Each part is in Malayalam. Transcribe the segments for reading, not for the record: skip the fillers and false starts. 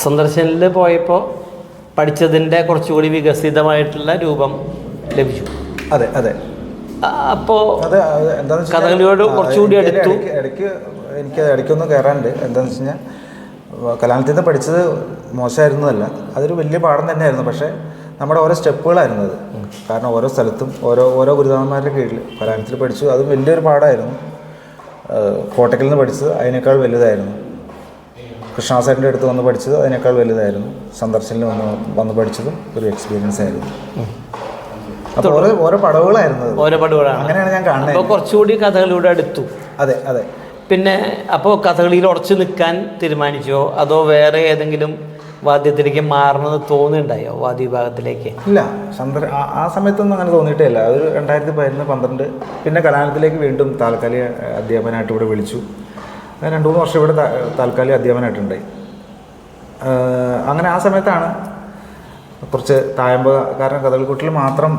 സന്ദർശനത്തിൽ പോയപ്പോൾ പഠിച്ചതിൻ്റെ കുറച്ചുകൂടി വികസിതമായിട്ടുള്ള രൂപം ലഭിച്ചു. അതെ അതെ. അപ്പോൾ കഥകളിയോട് കുറച്ചുകൂടി അടുത്തു. ഇടയ്ക്ക് എനിക്ക് ഇടയ്ക്കൊന്ന് കയറാനുണ്ട്. എന്താണെന്ന് വെച്ച് കഴിഞ്ഞാൽ കലാലയത്തിൽ നിന്ന് പഠിച്ചത് മോശമായിരുന്നതല്ല, അതൊരു വലിയ പാഠം തന്നെയായിരുന്നു. പക്ഷേ നമ്മുടെ ഓരോ സ്റ്റെപ്പുകളായിരുന്നു അത്. കാരണം ഓരോ സ്ഥലത്തും ഓരോ ഗുരുനാഥന്മാരുടെ കീഴിൽ കലാലയത്തിൽ പഠിച്ചു. അതും വലിയൊരു പാഠമായിരുന്നു. കോട്ടയ്ക്കിൽ നിന്ന് പഠിച്ചത് അതിനേക്കാൾ വലുതായിരുന്നു. കൃഷ്ണാസാറിൻ്റെ അടുത്ത് വന്ന് പഠിച്ചത് അതിനേക്കാൾ വലുതായിരുന്നു. സന്ദർശനത്തിൽ വന്ന് പഠിച്ചതും ഒരു എക്സ്പീരിയൻസ് ആയിരുന്നു. അപ്പോൾ ഓരോ പടവുകളായിരുന്നു. അങ്ങനെയാണ് ഞാൻ കാണുന്നത്. കുറച്ചുകൂടി കഥകളിലൂടെ അടുത്തു. അതെ അതെ. പിന്നെ അപ്പോൾ കഥകളിയിൽ ഉറച്ചു നിൽക്കാൻ തീരുമാനിച്ചോ, അതോ വേറെ ഏതെങ്കിലും വാദ്യത്തിലേക്ക് മാറണമെന്ന് തോന്നുന്നുണ്ടായോ വാദ്യവിഭാഗത്തിലേക്ക്? ഇല്ല, ആ സമയത്തൊന്നും അങ്ങനെ തോന്നിയിട്ടേ ഇല്ല. ഒരു 2011-12 പിന്നെ കലാലയത്തിലേക്ക് വീണ്ടും താൽക്കാലിക അധ്യാപകനായിട്ട് ഇവിടെ വിളിച്ചു. 2-3 വർഷം ഇവിടെ താൽക്കാലിക അധ്യാപകനായിട്ടുണ്ടായി. അങ്ങനെ ആ സമയത്താണ് കുറച്ച് തായമ്പ, കാരണം കഥകളിക്കൂട്ടിൽ മാത്രം,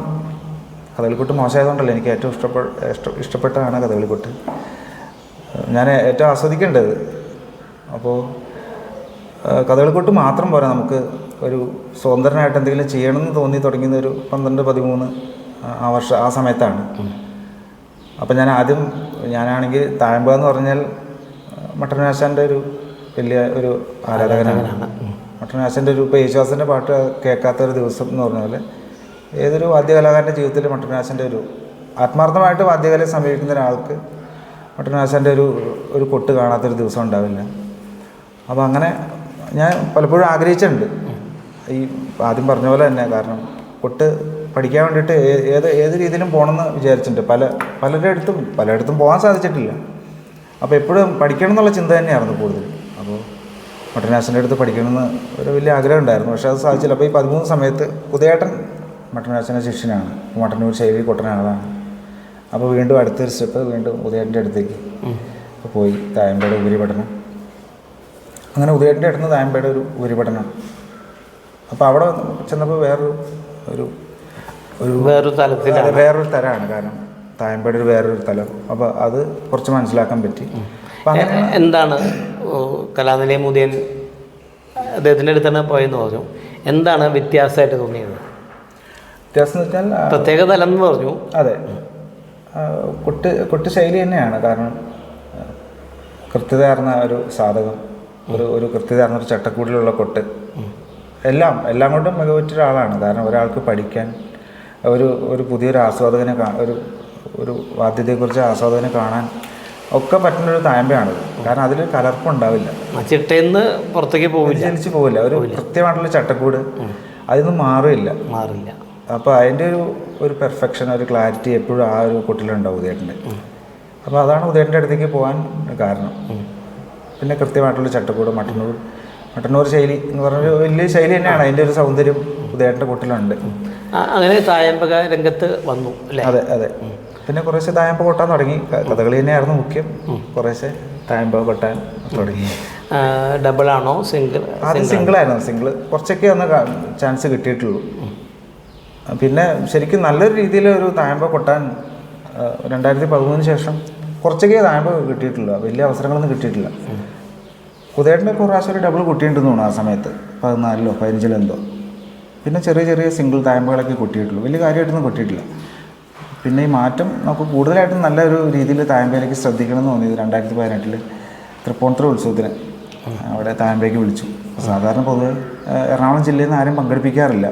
കഥകളിക്കൂട്ട് മോശമായതുകൊണ്ടല്ല, എനിക്ക് ഏറ്റവും ഇഷ്ടപ്പെട്ടതാണ് കഥകളിക്കൂട്ട്. ഞാൻ ഏറ്റവും ആസ്വദിക്കേണ്ടത്. അപ്പോൾ കഥകളിക്കൂട്ട് മാത്രം പോരാ, നമുക്ക് ഒരു സ്വതന്ത്രനായിട്ട് എന്തെങ്കിലും ചെയ്യണമെന്ന് തോന്നി തുടങ്ങിയത് ഒരു 12-13 ആ സമയത്താണ്. അപ്പം ഞാനാണെങ്കിൽ തായമ്പ എന്ന് പറഞ്ഞാൽ മട്ടനാശാൻ്റെ ഒരു വലിയ ഒരു ആരാധകനാണ്. മട്ടനാശാൻ്റെ ഇപ്പോൾ യേശുദാസിൻ്റെ പാട്ട് കേൾക്കാത്തൊരു ദിവസം എന്ന് പറഞ്ഞ പോലെ ഏതൊരു വാദ്യകലാകാരൻ്റെ ജീവിതത്തിൽ മട്ടനാശാൻ്റെ ആത്മാർത്ഥമായിട്ട് വാദ്യകലയെ സമീപിക്കുന്ന ഒരാൾക്ക് മട്ടനാശാൻ്റെ ഒരു കൊട്ട് കാണാത്തൊരു ദിവസം ഉണ്ടാവില്ല. അപ്പോൾ അങ്ങനെ ഞാൻ പലപ്പോഴും ആഗ്രഹിച്ചിട്ടുണ്ട്, ഈ ആദ്യം പറഞ്ഞ പോലെ തന്നെ. കാരണം കൊട്ട് പഠിക്കാൻ വേണ്ടിയിട്ട് ഏത് രീതിയിലും പോകണമെന്ന് വിചാരിച്ചിട്ടുണ്ട്. പലയിടത്തും പോകാൻ സാധിച്ചിട്ടില്ല. അപ്പോൾ എപ്പോഴും പഠിക്കണം എന്നുള്ള ചിന്ത തന്നെയായിരുന്നു കൂടുതൽ. അപ്പോൾ മട്ടനാശാൻ്റെ അടുത്ത് പഠിക്കണമെന്ന് ഒരു വലിയ ആഗ്രഹം ഉണ്ടായിരുന്നു. പക്ഷേ അത് സാധിച്ചില്ല. അപ്പോൾ ഈ 13 സമയത്ത് ഉദയേട്ടൻ മട്ടനാശാൻ്റെ ശിഷ്യനാണ്, മട്ടന്നൂർ ശൈലി കൊട്ടനാളാണ്. അപ്പോൾ വീണ്ടും അടുത്തൊരു സ്റ്റെപ്പ് വീണ്ടും ഉദയേട്ടൻ്റെ അടുത്തേക്ക് പോയി തായമ്പയുടെ ഉപരിപഠനം. അങ്ങനെ ഉദയേട്ടൻ്റെ അടുത്ത് തായമ്പയുടെ ഒരു ഉപരിപഠനം. അപ്പോൾ അവിടെ ചെന്നപ്പോൾ വേറൊരു തരമാണ്. കാരണം തായമ്പയുടെ വേറൊരു തലം. അപ്പോൾ അത് കുറച്ച് മനസ്സിലാക്കാൻ പറ്റി. അപ്പം അങ്ങനെ എന്താണ് കലാനിലയം ഉദയൻ അദ്ദേഹത്തിൻ്റെ അടുത്താണ് പോയെന്ന് പറഞ്ഞു. എന്താണ് വ്യത്യാസമായിട്ട് തോന്നിയത്? വ്യത്യാസം എന്ന് വെച്ചാൽ പ്രത്യേക തലം എന്ന് പറഞ്ഞു. അതെ, കൊട്ട് ശൈലി തന്നെയാണ്. കാരണം കൃത്യതയാർന്ന ഒരു സാധകം, ഒരു കൃത്യതയാർന്ന ഒരു ചട്ടക്കൂടിലുള്ള കൊട്ട്, എല്ലാം കൊണ്ടും മികവുറ്റൊരാളാണ്. കാരണം ഒരാൾക്ക് പഠിക്കാൻ ഒരു പുതിയൊരു ആസ്വാദകനെ ഒരു വാദ്യത്തെക്കുറിച്ച് ആസ്വാദകനെ കാണാൻ ഒക്കെ പറ്റുന്നൊരു തായമ്പയാണ്. കാരണം അതിൽ കലർപ്പുണ്ടാവില്ല, ചിട്ടയെന്ന് പുറത്തേക്ക് ചലിച്ച് പോവില്ല. ഒരു കൃത്യമായിട്ടുള്ള ചട്ടക്കൂട് അതൊന്നും മാറില്ല. അപ്പോൾ അതിൻ്റെ ഒരു പെർഫെക്ഷൻ, ഒരു ക്ലാരിറ്റി എപ്പോഴും ആ ഒരു കൊട്ടിലുണ്ടാവും ഉദയേട്ടൻ്റെ. അപ്പോൾ അതാണ് ഉദയേട്ടൻ്റെ അടുത്തേക്ക് പോകാൻ കാരണം. പിന്നെ കൃത്യമായിട്ടുള്ള ചട്ടക്കൂട്, മട്ടന്നൂർ ശൈലി എന്ന് പറഞ്ഞൊരു വലിയ ശൈലി തന്നെയാണ്. അതിൻ്റെ ഒരു സൗന്ദര്യം ഉദയേട്ടൻ്റെ കൊട്ടിലുണ്ട്. അങ്ങനെ തായമ്പക രംഗത്ത് വന്നു അല്ലേ? അതെ അതെ. പിന്നെ കുറേശ്ശെ തായമ്പ കൊട്ടാൻ തുടങ്ങി. കഥകളി തന്നെയായിരുന്നു മുഖ്യം. കുറേശ്ശെ തായമ്പ കൊട്ടാൻ തുടങ്ങി. ഡബിളാണോ ആദ്യം സിംഗിളായിരുന്നു. സിംഗിൾ കുറച്ചൊക്കെ ഒന്ന് ചാൻസ് കിട്ടിയിട്ടുള്ളൂ. പിന്നെ ശരിക്കും നല്ലൊരു രീതിയിൽ ഒരു തായമ്പ കൊട്ടാൻ 2013 ശേഷം കുറച്ചൊക്കെ തായമ്പ കിട്ടിയിട്ടില്ല. വലിയ അവസരങ്ങളൊന്നും കിട്ടിയിട്ടില്ല. ഉദയേട്ടൻ്റെ ഒരു പ്രാവശ്യം ഒരു ഡബിൾ കുട്ടിയുണ്ടെന്ന് തോന്നുന്നു ആ സമയത്ത്, 14-ലോ 15-ലോ എന്തോ. പിന്നെ ചെറിയ സിംഗിൾ തായമ്പകളൊക്കെ കൊട്ടിയിട്ടുള്ളൂ. വലിയ കാര്യമായിട്ടൊന്നും കൊട്ടിയിട്ടില്ല. പിന്നെ ഈ മാറ്റം നമുക്ക് കൂടുതലായിട്ടും നല്ലൊരു രീതിയിൽ തായമ്പയിലേക്ക് ശ്രദ്ധിക്കണം എന്ന് തോന്നിയത് 2018 തൃപ്പൂണിത്തുറ ഉത്സവത്തിന് അവിടെ തായമ്പയ്ക്ക് വിളിച്ചു. സാധാരണ പൊതുവെ എറണാകുളം ജില്ലയിൽ നിന്ന് ആരും പങ്കെടുപ്പിക്കാറില്ല.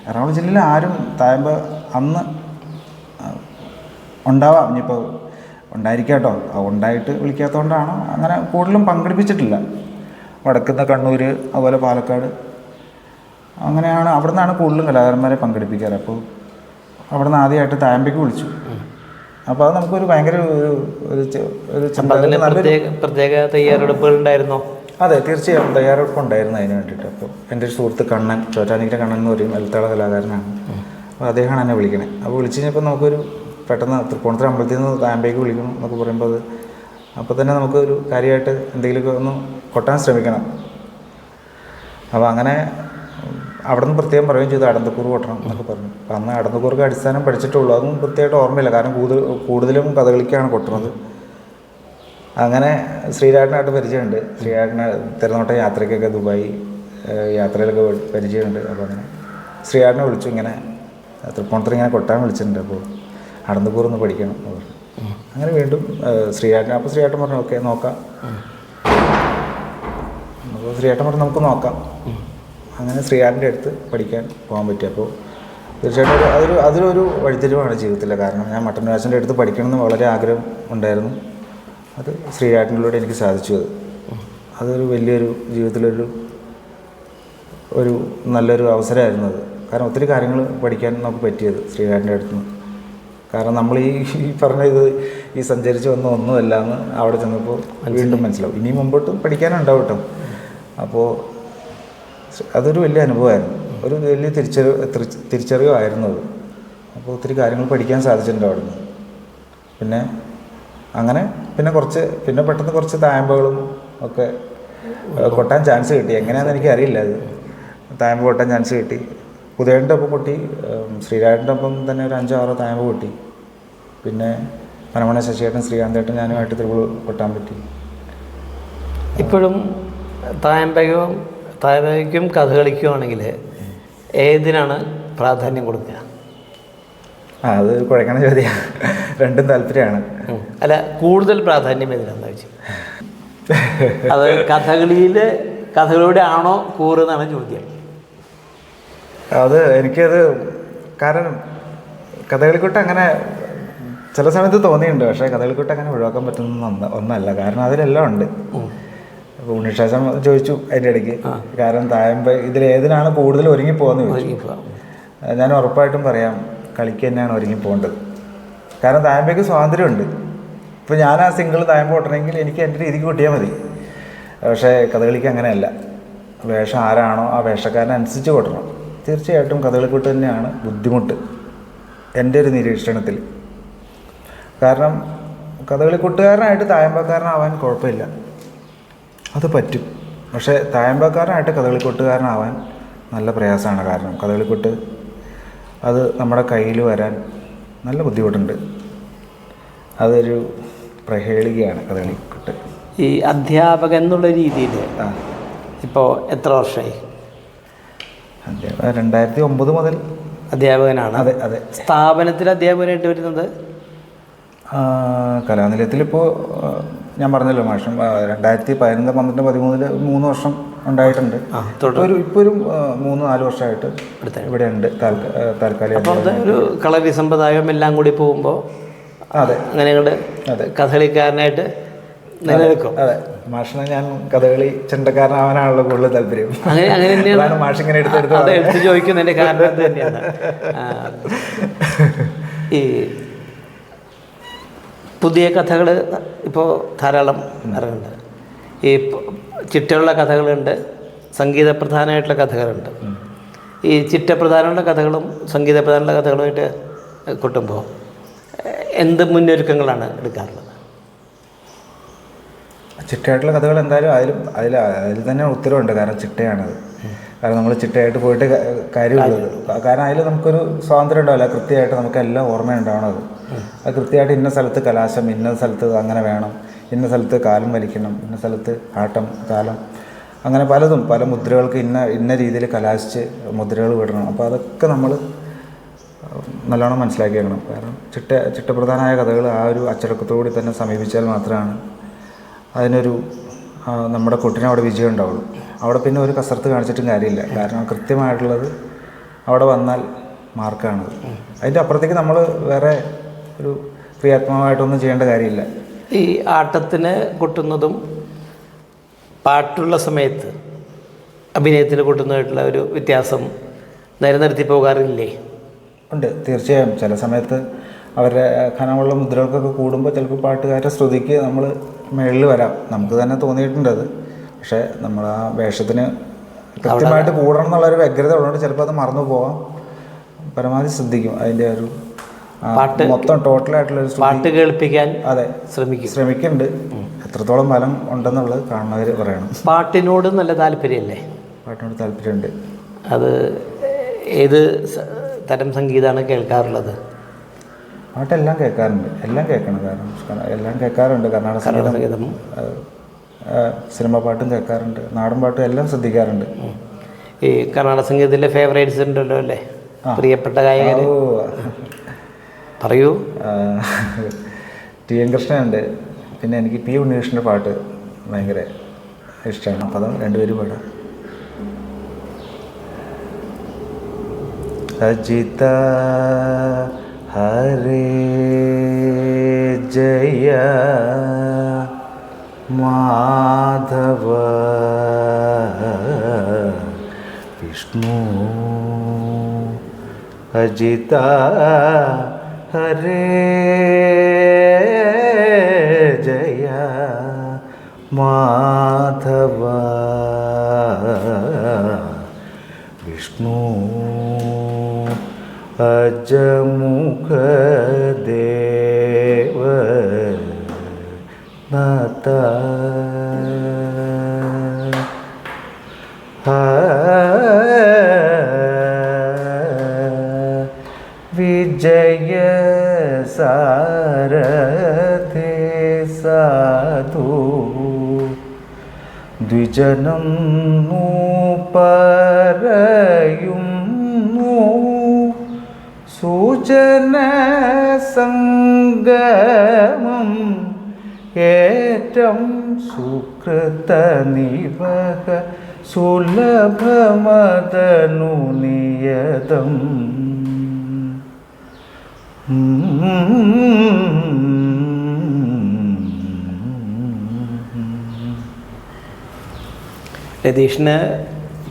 എറണാകുളം ജില്ലയിൽ ആരും തായമ്പ അന്ന് ഉണ്ടാവാം, ഇനിയിപ്പോൾ ഉണ്ടായിരിക്കാട്ടോ, ഉണ്ടായിട്ട് വിളിക്കാത്തതുകൊണ്ടാണ് അങ്ങനെ കൂടുതലും പങ്കെടുപ്പിച്ചിട്ടില്ല. വടക്കുന്ന കണ്ണൂർ, അതുപോലെ പാലക്കാട്, അങ്ങനെയാണ്. അവിടെ നിന്നാണ് കൂടുതലും കലാകാരന്മാരെ പങ്കെടുപ്പിക്കാറ്. അപ്പോൾ അവിടെ നിന്ന് ആദ്യമായിട്ട് തായമ്പയ്ക്ക് വിളിച്ചു. അപ്പോൾ അത് നമുക്കൊരു ഭയങ്കര പ്രത്യേക തയ്യാറെടുപ്പുകളുണ്ടായിരുന്നോ? അതെ, തീർച്ചയായും തയ്യാറെടുപ്പുണ്ടായിരുന്നു അതിന് വേണ്ടിയിട്ട്. അപ്പോൾ എൻ്റെ ഒരു സുഹൃത്ത് കണ്ണൻ, ചോറ്റാനിക്കര കണ്ണൻ എന്ന് പറയും, എൽത്താള കലാകാരനാണ്. അപ്പോൾ അദ്ദേഹമാണ് എന്നെ വിളിക്കണേ. അപ്പോൾ വിളിച്ചു കഴിഞ്ഞപ്പോൾ നമുക്കൊരു പെട്ടെന്ന് തൃപ്പൂണിത്തുറ അമ്പലത്തിൽ നിന്ന് തായമ്പയ്ക്ക് വിളിക്കണം എന്നൊക്കെ പറയുമ്പോൾ അത് അപ്പോൾ തന്നെ നമുക്ക് ഒരു കാര്യമായിട്ട് എന്തെങ്കിലുമൊക്കെ ഒന്ന് കൊട്ടാൻ ശ്രമിക്കണം. അപ്പോൾ അങ്ങനെ അവിടെ നിന്ന് പ്രത്യേകം പറയുകയും ചെയ്തു അടന്തക്കൂറ് കൊട്ടണം എന്നൊക്കെ പറഞ്ഞു. അപ്പോൾ അന്ന് അടന്തക്കൂർക്ക് അടിസ്ഥാനം പഠിച്ചിട്ടുള്ളൂ, അതൊന്നും പ്രത്യേകമായിട്ട് ഓർമ്മയില്ല, കാരണം കൂടുതലും കഥകളിക്കാണ് കൊട്ടുന്നത്. അങ്ങനെ ശ്രീരാട്ടനായിട്ട് പരിചയമുണ്ട്. ശ്രീരാട്ടന് തിരുനോട്ട യാത്രയ്ക്കൊക്കെ ദുബായി യാത്രയിലൊക്കെ പരിചയമുണ്ട്. അപ്പോൾ അങ്ങനെ ശ്രീരാട്ടനെ വിളിച്ചു, ഇങ്ങനെ തൃപ്പൂണിത്തുറ ഇങ്ങനെ കൊട്ടാൻ വിളിച്ചിട്ടുണ്ട്, അപ്പോൾ അടന്തക്കൂറൊന്ന് പഠിക്കണം എന്ന് പറഞ്ഞു. അങ്ങനെ വീണ്ടും ശ്രീരാട്ടൻ, അപ്പോൾ ശ്രീരാട്ടൻ പറഞ്ഞു ഓക്കെ നോക്കാം. അപ്പോൾ ശ്രീരാട്ടൻ പറഞ്ഞു നമുക്ക് നോക്കാം. അങ്ങനെ ശ്രീരാട്ടൻ്റെ അടുത്ത് പഠിക്കാൻ പോകാൻ പറ്റി. അപ്പോൾ തീർച്ചയായിട്ടും അതിലൊരു വഴിത്തിരിവാണ് ജീവിതത്തിൽ. കാരണം ഞാൻ മട്ടൻ രാജൻ്റെ അടുത്ത് പഠിക്കണമെന്ന് വളരെ ആഗ്രഹം ഉണ്ടായിരുന്നു. അത് ശ്രീരാട്ടനിലൂടെ എനിക്ക് സാധിച്ചു. അതൊരു വലിയൊരു ജീവിതത്തിലൊരു നല്ലൊരു അവസരമായിരുന്നു അത്. കാരണം ഒത്തിരി കാര്യങ്ങൾ പഠിക്കാൻ നമുക്ക് പറ്റിയത് ശ്രീരാട്ടൻ്റെ അടുത്ത് നിന്ന്. കാരണം നമ്മൾ ഈ പറഞ്ഞ ഈ സഞ്ചരിച്ച് വന്ന ഒന്നുമല്ല എന്ന് അവിടെ ചെന്നപ്പോൾ വീണ്ടും മനസ്സിലാവും. ഇനി മുമ്പോട്ടും പഠിക്കാനുണ്ടാവും കേട്ടോ. അപ്പോൾ അതൊരു വലിയ അനുഭവമായിരുന്നു, ഒരു വലിയ തിരിച്ചറിവായിരുന്നു അത്. അപ്പോൾ ഒത്തിരി കാര്യങ്ങൾ പഠിക്കാൻ സാധിച്ചിട്ടുണ്ട് അവിടെ നിന്ന്. പിന്നെ പെട്ടെന്ന് കുറച്ച് തായമ്പകളും ഒക്കെ കൊട്ടാൻ ചാൻസ് കിട്ടി. എങ്ങനെയാണെന്ന് എനിക്കറിയില്ല. അത് തായമ്പ കൊട്ടാൻ ചാൻസ് കിട്ടി. ഉദയൻ്റെ ഒപ്പം കൊട്ടി, ശ്രീരാജൻ്റെ ഒപ്പം തന്നെ ഒരു 5-6 തായമ്പ കൊട്ടി. പിന്നെ പനമണ ശശിയേട്ടൻ, ശ്രീകാന്തേട്ടൻ, ഞാനുമായിട്ട് തിരുവള്ളൂർ കൊട്ടാൻ പറ്റി. ഇപ്പോഴും തായമ്പയ്ക്കും കഥകളിക്കുവാണെങ്കിൽ ഏതിനാണ് പ്രാധാന്യം കൊടുക്കുക? അത് കുഴക്കണ ചോദ്യമാണ്. രണ്ടും താല്പര്യമാണ്. അല്ല, കൂടുതൽ പ്രാധാന്യം ഏതിനാണെന്ന് വെച്ചാൽ അത് കഥകളിയുടെ ആണോ കൂറെന്നാണ് ചോദ്യം. അത് എനിക്കത് കാരണം കഥകളിക്കൊട്ട് അങ്ങനെ ചില സമയത്ത് തോന്നിയിട്ടുണ്ട്. പക്ഷേ കഥകളിക്കൊട്ട് അങ്ങനെ ഒഴിവാക്കാൻ പറ്റുന്ന ഒന്നല്ല. കാരണം അതിലെല്ലാം ഉണ്ട്. അപ്പോൾ ഉണ്ണിശാസം ചോദിച്ചു അതിൻ്റെ ഇടയ്ക്ക്, കാരണം തായമ്പ ഇതിലേതിനാണ് കൂടുതൽ ഒരുങ്ങിപ്പോകുന്നത് ചോദിച്ചു. ഞാൻ ഉറപ്പായിട്ടും പറയാം കളിക്ക് തന്നെയാണ് ഒരുങ്ങിപ്പോകേണ്ടത്. കാരണം തായമ്പയ്ക്ക് സ്വാതന്ത്ര്യമുണ്ട്. ഇപ്പോൾ ഞാൻ ആ സിംഗിൾ തായമ്പ കൊട്ടണമെങ്കിൽ എനിക്ക് എൻ്റെ രീതിക്ക് കൊട്ടിയാൽ മതി. പക്ഷേ കഥകളിക്ക് അങ്ങനെയല്ല. വേഷം ആരാണോ ആ വേഷക്കാരനനുസരിച്ച് കൊട്ടണം. തീർച്ചയായിട്ടും കഥകളിക്കൊട്ട് തന്നെയാണ് ബുദ്ധിമുട്ട് എൻ്റെ ഒരു നിരീക്ഷണത്തിൽ. കാരണം കഥകളിക്കൊട്ടുകാരനായിട്ട് തായമ്പക്കാരനാവാൻ കുഴപ്പമില്ല, അത് പറ്റും. പക്ഷേ തായമ്പക്കാരനായിട്ട് കഥകളിക്കൊട്ടുകാരനാവാൻ നല്ല പ്രയാസമാണ്. കാരണം കഥകളിക്കൊട്ട് അത് നമ്മുടെ കയ്യിൽ വരാൻ നല്ല ബുദ്ധിമുട്ടുണ്ട്. അതൊരു പ്രഹേളികയാണ് കഥകളിക്കൊട്ട്. ഈ അധ്യാപകൻ എന്നുള്ള രീതിയിൽ ഇപ്പോൾ എത്ര വർഷമായി? 2009 മുതൽ അധ്യാപകനാണ്. അതെ അതെ. സ്ഥാപനത്തിൽ അധ്യാപകനായിട്ട് വരുന്നത് കലാനിലയത്തിലിപ്പോൾ ഞാൻ പറഞ്ഞല്ലോ മാഷം 2011, 12, 13 3 വർഷം ഉണ്ടായിട്ടുണ്ട്. ഇപ്പോൾ ഒരു 3-4 വർഷമായിട്ട് ഇവിടെ ഉണ്ട് താൽക്കാലിക. ഒരു കളരി സമ്പ്രദായം എല്ലാം കൂടി പോകുമ്പോൾ അതെ അങ്ങനെ അതെ കഥകളിക്കാരനായിട്ട് നിലനിൽക്കും. അതെ, മാഷിനെ ഞാൻ കഥകളി ചെണ്ടക്കാരനാവാനാണല്ലോ കൂടുതൽ താല്പര്യം. അങ്ങനെ മാഷ് ഇങ്ങനെ എടുത്ത് ചോദിക്കുന്നതിൻ്റെ കാരണം അത് തന്നെയാണ്. ഈ പുതിയ കഥകൾ ഇപ്പോൾ ധാരാളം ഇറങ്ങുന്നുണ്ട്. ഈ ചിട്ടയുള്ള കഥകളുണ്ട്, സംഗീതപ്രധാനമായിട്ടുള്ള കഥകളുണ്ട്. ഈ ചിട്ടപ്രധാനമുള്ള കഥകളും സംഗീതപ്രധാനമുള്ള കഥകളുമായിട്ട് കൊട്ടുമ്പോൾ എന്ത് മുന്നൊരുക്കങ്ങളാണ് എടുക്കാറുള്ളത്? ചിട്ടയായിട്ടുള്ള കഥകൾ എന്തായാലും അതിൽ തന്നെ ഉത്തരവുണ്ട്. കാരണം ചിട്ടയാണത്. കാരണം നമ്മൾ ചിട്ടയായിട്ട് പോയിട്ട് കാര്യമുള്ളത്. കാരണം അതിൽ നമുക്കൊരു സ്വാതന്ത്ര്യം ഉണ്ടാവില്ല. കൃത്യമായിട്ട് നമുക്കെല്ലാം ഓർമ്മയുണ്ടാവണത്. അത് കൃത്യമായിട്ട് ഇന്ന സ്ഥലത്ത് കലാശം, ഇന്ന സ്ഥലത്ത് അങ്ങനെ വേണം, ഇന്ന സ്ഥലത്ത് കാലം വലിക്കണം, ഇന്ന സ്ഥലത്ത് ആട്ടം, താലം, അങ്ങനെ പലതും പല മുദ്രകൾക്ക് ഇന്ന രീതിയിൽ കലാശിച്ച് മുദ്രകൾ വിടണം. അപ്പോൾ അതൊക്കെ നമ്മൾ നല്ലോണം മനസ്സിലാക്കി വെക്കണം. കാരണം ചിട്ടപ്രധാനമായ കഥകൾ ആ ഒരു അച്ചടക്കത്തോടുകൂടി തന്നെ സമീപിച്ചാൽ മാത്രമാണ് അതിനൊരു നമ്മുടെ കൊട്ടിന് അവിടെ വിജയം ഉണ്ടാവുള്ളൂ. അവിടെ പിന്നെ ഒരു കസർത്ത് കാണിച്ചിട്ടും കാര്യമില്ല. കാരണം കൃത്യമായിട്ടുള്ളത് അവിടെ വന്നാൽ മാർക്കാണത്. അതിൻ്റെ അപ്പുറത്തേക്ക് നമ്മൾ വേറെ ഒരു ക്രിയാത്മകമായിട്ടൊന്നും ചെയ്യേണ്ട കാര്യമില്ല. ഈ ആട്ടത്തിന് കൊട്ടുന്നതും പാട്ടുള്ള സമയത്ത് അഭിനയത്തിൽ കൊട്ടുന്നതായിട്ടുള്ള ഒരു വ്യത്യാസം നിലനിർത്തി പോകാറില്ലേ? ഉണ്ട്, തീർച്ചയായും. ചില സമയത്ത് അവരുടെ കനമുള്ള മുദ്രകൾക്കൊക്കെ കൂടുമ്പോൾ ചിലപ്പോൾ പാട്ടുകാരുടെ ശ്രുതിക്ക് നമ്മൾ മേളിൽ വരാം. നമുക്ക് തന്നെ തോന്നിയിട്ടുണ്ട് അത്. പക്ഷേ നമ്മൾ ആ വേഷത്തിന് കൃത്യമായിട്ട് കൂടണം എന്നുള്ളൊരു വ്യഗ്രത ഉള്ളതുകൊണ്ട് ചിലപ്പോൾ അത് മറന്നു പോകാം. പരമാവധി ശ്രദ്ധിക്കും അതിൻ്റെ ഒരു മൊത്തം ടോട്ടലായിട്ടുള്ളൊരു പാട്ട് കേൾപ്പിക്കാൻ അതെ ശ്രമിക്കുന്നുണ്ട്. എത്രത്തോളം ഫലം ഉണ്ടെന്നുള്ളത് കാണുന്നവർ പറയണം. പാട്ടിനോട് നല്ല താല്പര്യമല്ലേ? പാട്ടിനോട് താല്പര്യമുണ്ട്. അത് ഏത് തരം സംഗീതമാണ് കേൾക്കാറുള്ളത്? പാട്ടെല്ലാം കേൾക്കാറുണ്ട്, എല്ലാം കേൾക്കണം. കാരണം എല്ലാം കേൾക്കാറുണ്ട്. കർണാടക സംഗീതം, സിനിമ പാട്ടും കേൾക്കാറുണ്ട്, നാടൻ പാട്ടും എല്ലാം ശ്രദ്ധിക്കാറുണ്ട്. ഈ കർണാടക സംഗീതത്തിലെ ഫേവറേറ്റ്സ് ഉണ്ടല്ലോ അല്ലേ, പ്രിയപ്പെട്ട ഗായകർ പറയൂ. ടി എൻ കൃഷ്ണനുണ്ട്, പിന്നെ എനിക്ക് പി ഉണ്ണികൃഷ്ണൻ്റെ പാട്ട് ഭയങ്കര ഇഷ്ടമാണ്. അപ്പോൾ അത് രണ്ടുപേരും പാടാം. അജിത ഹരേ ജയ മാധവ വിഷ്ണു അജിത ഹരേ ജയ മാധവ വിഷ്ണു അജമുഖ ദേവ നാഥ വിജയ സാരഥേ സാധു ദ്വിജനം പറയുന്നു സൂചന സംഗമം ഏറ്റം സുകൃത നിവഹ സുലഭമതനു നിയതം രതീഷിന്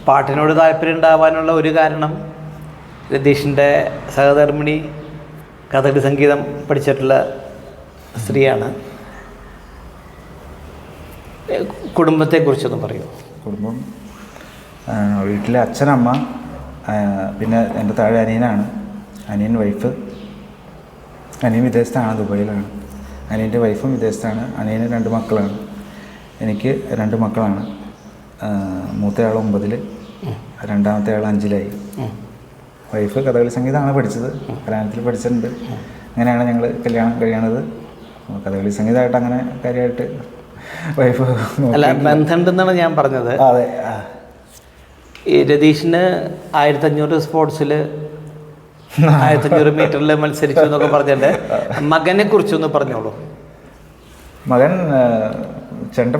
പാട്ടിനോട് താല്പര്യം ഉണ്ടാവാനുള്ള ഒരു കാരണം രതീഷിൻ്റെ സഹധർമ്മിണി കഥകളി സംഗീതം പഠിച്ചിട്ടുള്ള സ്ത്രീയാണ്. കുടുംബത്തെക്കുറിച്ചൊന്ന് പറയൂ. കുടുംബം വീട്ടിലെ അച്ഛനമ്മ, പിന്നെ എൻ്റെ താഴെ അനിയനാണ്, അനിയൻ വൈഫ്. അനിയൻ വിദേശത്താണ്, ദുബൈയിലാണ്. അനിയൻ്റെ വൈഫും വിദേശത്താണ്. അനിയന് 2 മക്കളാണ്. എനിക്ക് 2 മക്കളാണ്. മൂത്തയാൾ 9, രണ്ടാമത്തെ ആൾ 5-ലായി. വൈഫ് കഥകളി സംഗീതമാണ് പഠിച്ചത്, കലാലയത്തിൽ പഠിച്ചിട്ടുണ്ട്. അങ്ങനെയാണ് ഞങ്ങൾ കല്യാണം കഴിയണത്. കഥകളി സംഗീതമായിട്ട് അങ്ങനെ കാര്യമായിട്ട് വൈഫ് അല്ല, ബന്ധമുണ്ടെന്നാണ് ഞാൻ പറഞ്ഞത്. അതെ. ഈ രതീഷിന് 1500 സ്പോർട്സിൽ 1500 മീറ്ററിൽ മത്സരിച്ചു എന്നൊക്കെ പറഞ്ഞിട്ട് മകനെ കുറിച്ചൊന്ന് പറഞ്ഞോളൂ. മകൻ ചെണ്ട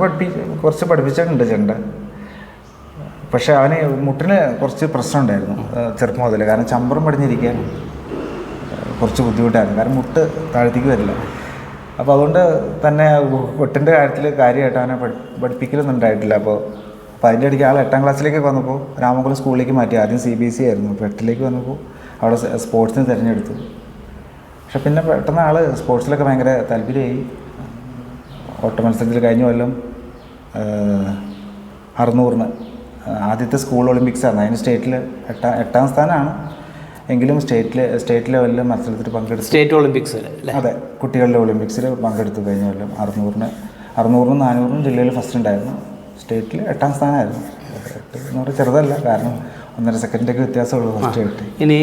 കുറച്ച് പഠിപ്പിച്ചിട്ടുണ്ട് ചെണ്ട. പക്ഷേ അവന് മുട്ടിന് കുറച്ച് പ്രശ്നം ഉണ്ടായിരുന്നു ചെറുപ്പം മുതൽ. കാരണം ചമ്പരം പടിഞ്ഞിരിക്കാൻ കുറച്ച് ബുദ്ധിമുട്ടായിരുന്നു. കാരണം മുട്ട് താഴത്തേക്ക് വരില്ല. അപ്പോൾ അതുകൊണ്ട് തന്നെ മുട്ടിൻ്റെ കാര്യമായിട്ട് അവനെ പഠിപ്പിക്കലൊന്നും ഉണ്ടായിട്ടില്ല. അപ്പോൾ അതിൻ്റെ ഇടയ്ക്ക് ആൾ 8ാം ക്ലാസ്സിലേക്ക് വന്നപ്പോൾ രാമകുളം സ്കൂളിലേക്ക് മാറ്റി. ആദ്യം CBSE ആയിരുന്നു. അപ്പോൾ 8ലേക്ക് വന്നപ്പോൾ അവിടെ സ്പോർട്സിന് തിരഞ്ഞെടുത്തു. പക്ഷെ പിന്നെ പെട്ടെന്ന് ആൾ സ്പോർട്സിലൊക്കെ ഭയങ്കര താല്പര്യമായി. ഓട്ട മത്സരത്തിൽ കഴിഞ്ഞ കൊല്ലം 600-ന് ആദ്യത്തെ സ്കൂൾ ഒളിമ്പിക്സ് ആണ്. അതിന് സ്റ്റേറ്റിൽ 8ാം സ്ഥാനമാണ്. എങ്കിലും സ്റ്റേറ്റ് ലെവലിൽ മത്സരത്തിൽ പങ്കെടുത്തു. സ്റ്റേറ്റ് ഒളിമ്പിക്സ്, അതെ, കുട്ടികളുടെ ഒളിമ്പിക്സിൽ പങ്കെടുത്തു കഴിഞ്ഞ കൊല്ലം. 600-നും 400-നും ജില്ലയിൽ ഫസ്റ്റ് ഉണ്ടായിരുന്നു. സ്റ്റേറ്റിൽ 8ാം സ്ഥാനമായിരുന്നു. 8 എന്ന് പറഞ്ഞാൽ ചെറുതല്ല, കാരണം 1.5 സെക്കൻഡൊക്കെ വ്യത്യാസമുള്ളൂ ഫസ്റ്റ് ആയിട്ട്. ഇനി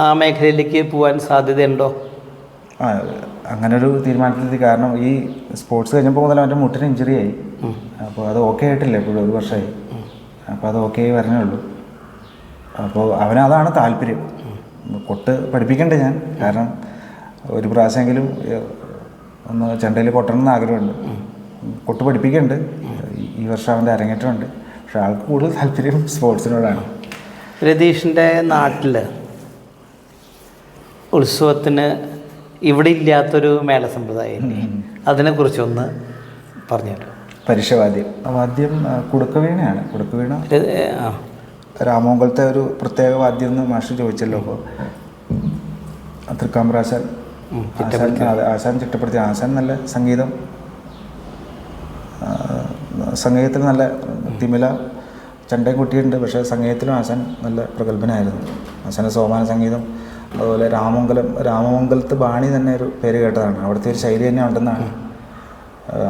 ആ മേഖലയിലേക്ക് പോകാൻ സാധ്യതയുണ്ടോ? അങ്ങനൊരു തീരുമാനത്തിലെത്തി. കാരണം ഈ സ്പോർട്സ് കഴിഞ്ഞപ്പോൾ മുതൽ അവൻ്റെ മുട്ടിന് ഇഞ്ചുറി ആയി. അപ്പോൾ അത് ഓക്കെ ആയിട്ടില്ല, ഇപ്പോഴും 1 വർഷമായി. അപ്പോൾ അത് ഓക്കെ ആയി വരണേ ഉള്ളൂ. അപ്പോൾ അവനതാണ് താല്പര്യം. കൊട്ട് പഠിപ്പിക്കണ്ടേ ഞാൻ, കാരണം ഒരു പ്രാവശ്യമെങ്കിലും ഒന്ന് ചെണ്ടയിൽ കൊട്ടണമെന്ന് ആഗ്രഹമുണ്ട്. കൊട്ട് പഠിപ്പിക്കുന്നുണ്ട്. ഈ വർഷം അവൻ്റെ അരങ്ങേറ്റമുണ്ട്. പക്ഷെ ആൾക്ക് കൂടുതൽ താല്പര്യം സ്പോർട്സിനോടാണ്. രതീഷിൻ്റെ നാട്ടിൽ ഉത്സവത്തിന് ഇവിടെ ഇല്ലാത്തൊരു മേള സമ്പ്രദായം, അതിനെക്കുറിച്ചൊന്ന് പറഞ്ഞുതരാം. പരിശവാദ്യം കുടുക്കവീണയാണ്. കുടുക്കവീണ രാമമംഗലത്തെ ഒരു പ്രത്യേക വാദ്യം എന്ന് മാഷ് ചോദിച്ചല്ലോ. അപ്പോൾ തൃക്കാമ്പ്രാശാൻ ആശാൻ ചിട്ടപ്പെടുത്തിയ ആശാൻ നല്ല സംഗീതത്തിൽ നല്ല തിമില ചെണ്ടയും കുട്ടിയുണ്ട്. പക്ഷേ സംഗീതത്തിലും ആശാൻ നല്ല പ്രഗത്ഭനായിരുന്നു. ആശാൻ്റെ സോപാന സംഗീതം, അതുപോലെ രാമമംഗലത്ത് ബാണി തന്നെ ഒരു പേര് കേട്ടതാണ്. അവിടുത്തെ ഒരു ശൈലി തന്നെ ഉണ്ടെന്നാണ്